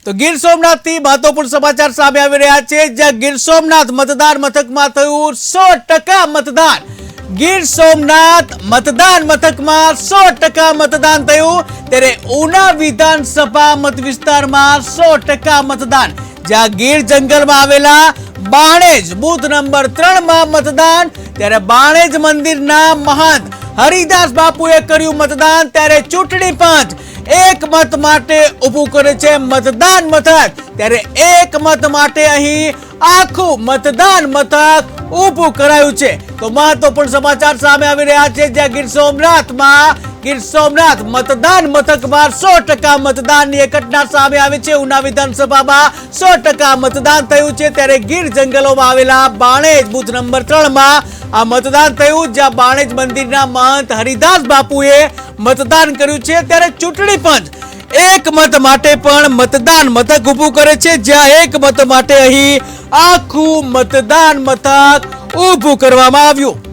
તો ગીર સોમનાથથી મહત્વપૂર્ણ સમાચાર સામે આવી રહ્યા છે, જ્યાં ગીર સોમનાથ મતદાન મથકમાં થયું 100% મતદાન। ગીર સોમનાથ મતદાન મથકમાં 100% મતદાન થયું, ત્યારે ઉના વિધાનસભા મત વિસ્તારમાં 100% મતદાન। જ્યાં ગીર જંગલમાં આવેલા બાણેજ બૂથ નંબર 3 માં મતદાન, ત્યારે બાણેજ મંદિરના મહંત હરિદાસ બાપુએ કર્યું મતદાન। ત્યારે ચૂંટણી પંચ એક મત માટે ઊભું કરે છે મતદાન મથક, ત્યારે એક મત માટે અહીં આખું મતદાન મથક ઊભું કરાયું છે। તો મહત્વપૂર્ણ સમાચાર સામે આવી રહ્યા છે, જ્યાં ગીર સોમનાથ મતદાન મથકમાં 100% મતદાનની એક ઘટના સામે આવી છે। ઉના વિધાનસભામાં 100% મતદાન થયું છે, ત્યારે ગીર જંગલોમાં આવેલા બાણેજ બૂથ નંબર 3 માં આ મતદાન થયું, જ્યાં બાણેજ મંદિરના મહંત હરિદાસ બાપુએ મતદાન કર્યું છે। ત્યારે ચૂંટણી પંચ એક મત માટે પણ મતદાન મથક ઊભું કરે છે, જ્યાં એક મત માટે અહીં આખું મતદાન મથક ઊભું કરવામાં આવ્યું।